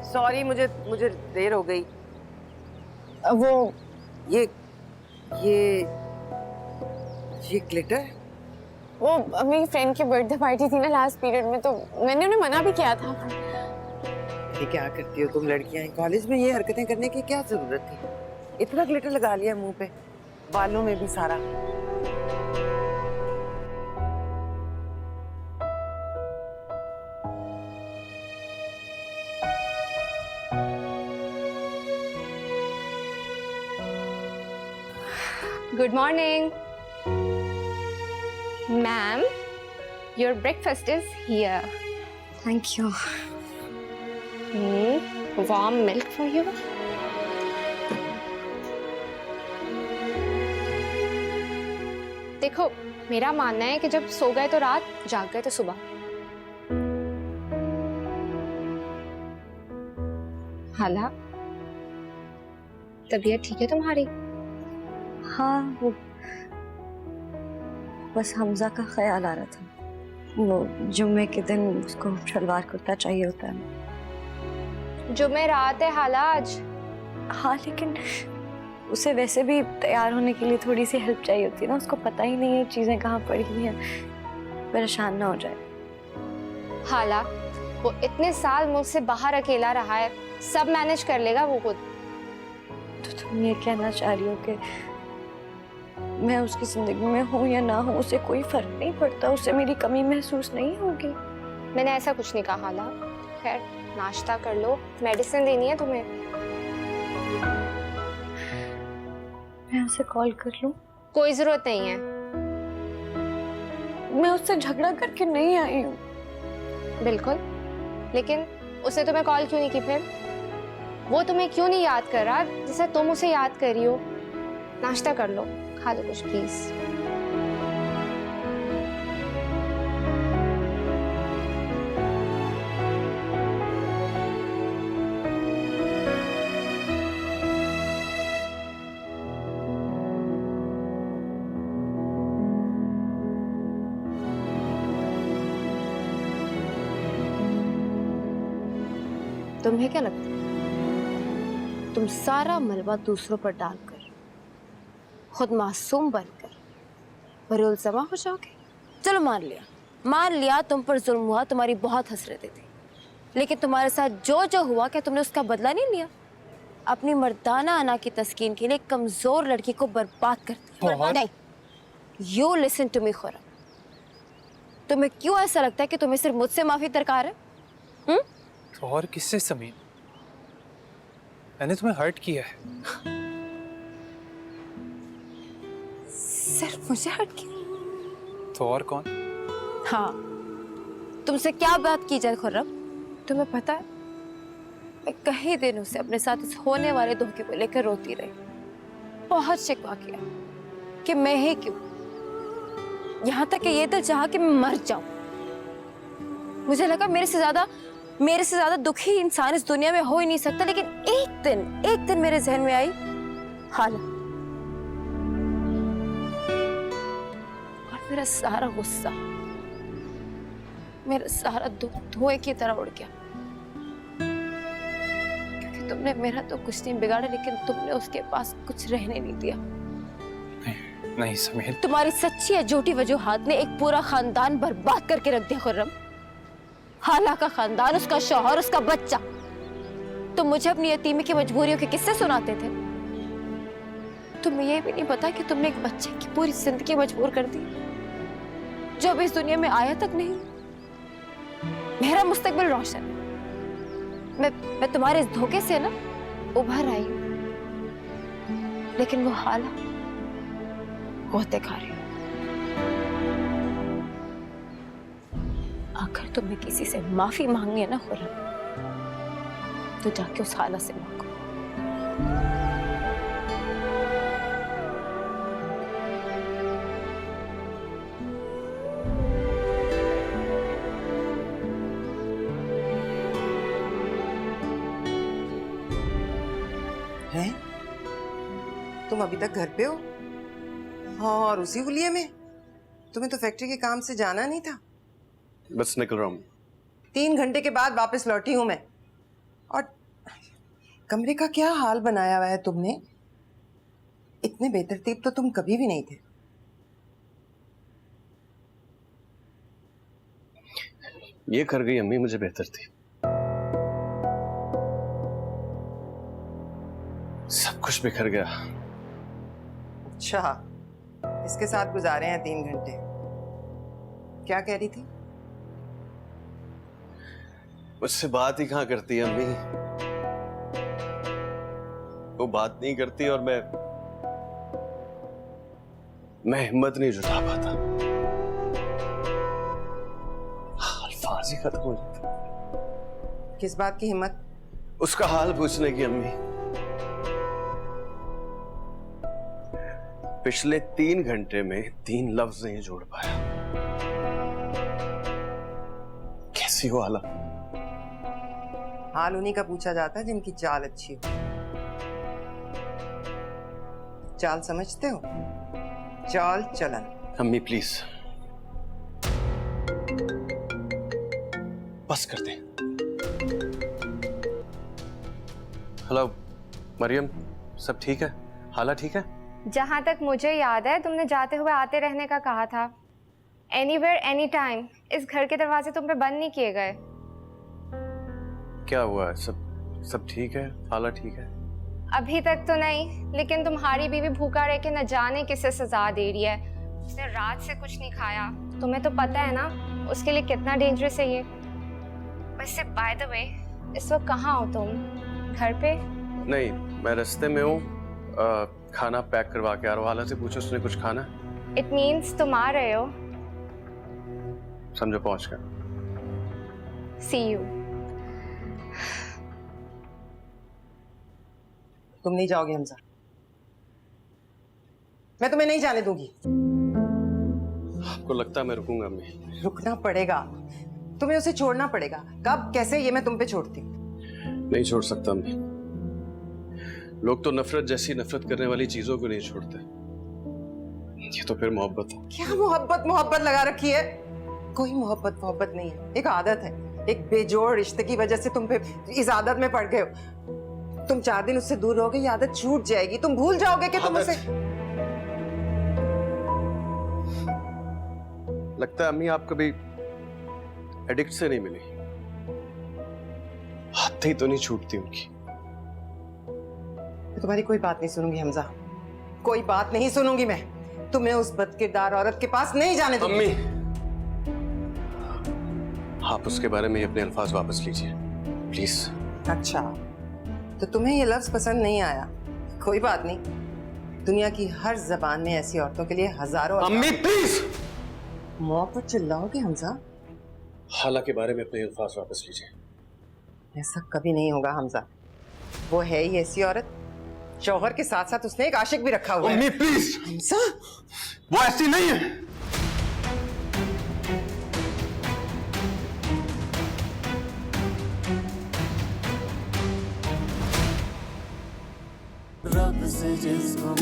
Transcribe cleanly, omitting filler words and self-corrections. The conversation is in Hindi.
सॉरी, मुझे मुझे देर हो गई। वो ये ये ये ग्लिटर? वो मेरी फ्रेंड की बर्थडे पार्टी थी ना लास्ट पीरियड में, तो मैंने उन्हें मना भी किया था। ये क्या करती हो तुम लड़कियां? कॉलेज में ये हरकतें करने की क्या जरूरत थी? इतना ग्लिटर लगा लिया मुंह पे, बालों में भी सारा। Good morning. Ma'am, your breakfast is here. Thank you. Warm milk for you. देखो, मेरा मानना है कि जब सो गए तो रात, जाग गए तो सुबह। हाला, तबीयत ठीक है तुम्हारी? हाँ, वो बस हमजा का ख्याल आ रहा था। वो जुम्मे के दिन उसको शलवार कुर्ता चाहिए होता है। जुम्मे रात है हाला आज। हाँ, लेकिन उसे वैसे भी तैयार होने के लिए थोड़ी सी हेल्प चाहिए होती है ना। उसको पता ही नहीं है चीजें कहाँ पड़ी हुई हैं, परेशान ना हो जाए। हाला, वो इतने साल मुझसे बाहर अकेला रहा है, सब मैनेज कर लेगा वो खुद। तो तुम ये कहना चाह रही हो कि मैं उसकी जिंदगी में हूँ या ना हूँ, उसे कोई फर्क नहीं पड़ता? उसे मेरी कमी महसूस नहीं होगी? मैंने ऐसा कुछ नहीं कहा हाला। खैर, नाश्ता कर लो, मेडिसिन देनी है तुम्हें। मैं उसे कॉल कर लूं? कोई जरूरत नहीं है। मैं उससे झगड़ा करके नहीं आई हूँ। बिल्कुल, लेकिन उसने तुम्हें कॉल क्यों नहीं की फिर? वो तुम्हें क्यों नहीं याद कर रहा जैसे तुम उसे याद कर रही हो? नाश्ता कर लो, खा लो कुछ प्लीज। तुम्हें क्या लगता है तुम सारा मलबा दूसरों पर डालकर खुद मासूम बनकर बरुलजमा हो जाओगे? चलो मान लिया तुम पर जुल्म हुआ, तुम्हारी बहुत हसरतें थी, लेकिन तुम्हारे साथ जो जो हुआ क्या तुमने उसका बदला नहीं लिया? अपनी मर्दाना अना की तस्कीन के लिए कमजोर लड़की को बर्बाद कर दिया। नहीं, you listen to me Khurram, तुम्हें क्यों ऐसा लगता है कि तुम्हें सिर्फ मुझसे माफी दरकार है? तो और किससे समीन? मैंने तुम्हें हर्ट किया है। सिर्फ मुझे हर्ट किया? तो और कौन? हाँ, तुमसे क्या बात की जाए खुर्रम? तुम्हें पता है मैं कई दिनों से अपने साथ इस होने वाले धोखे को लेकर रोती रही, बहुत शिकवा किया कि मैं ही क्यों, यहाँ तक कि ये दिल चाहा कि मैं मर जाऊं। मुझे लगा मेरे से ज्यादा दुखी इंसान इस दुनिया में हो ही नहीं सकता, लेकिन एक दिन मेरे जहन में आई हाला, और मेरा सारा गुस्सा, मेरा सारा दुख धुएं की तरह उड़ गया। क्योंकि तुमने मेरा तो कुछ नहीं बिगाड़ा, लेकिन तुमने उसके पास कुछ रहने नहीं दिया। नहीं समीर, तुम्हारी सच्ची या झूठी वजूहात ने एक पूरा खानदान बर्बाद करके रख दिया खुर्रम। हाला का खानदान, उसका शौहर, उसका बच्चा। तुम मुझे अपनी यतीमी की मजबूरियों के किस्से सुनाते थे। तुम्हें यह भी नहीं पता कि तुमने एक बच्चे की पूरी जिंदगी मजबूर कर दी, जो अब इस दुनिया में आया तक नहीं। मेरा मुस्तकबिल रोशन है। मैं तुम्हारे इस धोखे से ना उभर आई हूं, लेकिन वो हाला होते खा रही हूं। अगर तुम्हें किसी से माफी मांगनी है ना खुर्रम, तो जाके उस हाला से मांगो। हैं? तुम अभी तक घर पे हो? हाँ, और उसी हुलिये में? तुम्हें तो फैक्ट्री के काम से जाना नहीं था? बस निकल रहा हूँ। 3 घंटे के बाद वापस लौटी हूं मैं, और कमरे का क्या हाल बनाया हुआ है तुमने? इतने बेतरतीब तो तुम कभी भी नहीं थे। ये कर गई अम्मी मुझे बेहतर थी। सब कुछ बिखर गया। अच्छा, इसके साथ गुजारे हैं 3 घंटे। क्या कह रही थी? उससे बात ही कहाँ करती है अम्मी। वो बात नहीं करती और मैं हिम्मत नहीं जुटा पाता। अल्फाज ही खत्म हो जाते। किस बात की हिम्मत? उसका हाल पूछने की अम्मी। पिछले 3 घंटे में 3 लफ्ज नहीं जोड़ पाया। कैसी हो हालत? हाल उन्हीं का पूछा जाता है जिनकी चाल अच्छी हो। चाल समझते हो? चाल चलन। अम्मी प्लीज बस कर दे। हेलो मरियम, सब ठीक है? हाला ठीक है? जहाँ तक मुझे याद है तुमने जाते हुए आते रहने का कहा था। Anywhere any time. इस घर के दरवाजे तुम पे बंद नहीं किए गए। क्या हुआ है? सब ठीक है? हाला ठीक है? अभी तक तो नहीं, लेकिन तुम्हारी बीवी भूखा रह के न जाने किसे सजा दे रही है। उसने रात से कुछ नहीं खाया। तुम्हें तो पता है ना उसके लिए कितना डेंजरस है ये। वैसे बाय द वे, इस वक्त कहाँ हो तुम? घर पे? नहीं, मैं रास्ते में हूँ। खाना पैक करवा के आ रहा हूँ। हाला से पूछो उसने कुछ खाना? इट मीन्स तुम आ रहे हो। समझो पहुंच गया। सी यू। तुम नहीं जाओगे हमजा। मैं तुम्हें नहीं जाने दूंगी। आपको लगता है मैं रुकूंगा अम्मी? रुकना पड़ेगा। तुम्हें उसे छोड़ना पड़ेगा। कब, कैसे, ये मैं तुम पे छोड़ती हूँ। नहीं छोड़ सकता अम्मी। लोग तो नफरत जैसी नफरत करने वाली चीजों को नहीं छोड़ते। ये तो फिर मोहब्बत है। क्या मोहब्बत लगा रखी है? कोई मोहब्बत नहीं है। एक आदत है। एक बेजोड़ रिश्ते की वजह से तुम पे इस आदत में पड़ गए हो। तुम 4 दिन उससे दूर रहोगे, ये आदत छूट जाएगी। तुम भूल जाओगे कि तुम उसे। लगता है अम्मी आप कभी एडिक्ट से नहीं मिली। आदतें ही तो नहीं छूटती उनकी। मैं तुम्हारी कोई बात नहीं सुनूंगी हमजा। कोई बात नहीं सुनूंगी मैं। तुम्हें उस बदकिरदार औरत के पास नहीं जाने दूंगी। अम्मी आप उसके बारे में अपने अल्फाज वापस लीजिए प्लीज। अच्छा, तो तुम्हें ये लफ्ज पसंद नहीं आया? कोई बात नहीं। दुनिया की हर जबान में ऐसी औरतों के लिए हजारों। अम्मी प्लीज। मुंह पर चिल्लाओगे हमजा? हाला के बारे में अपने अल्फाज वापस लीजिए। ऐसा कभी नहीं होगा हमजा। वो है ही ऐसी औरत। शौहर के साथ साथ उसने एक आशिक भी रखा हुआ है। अम्मी प्लीज। हमजा, वो ऐसी नहीं है। रब से जिसको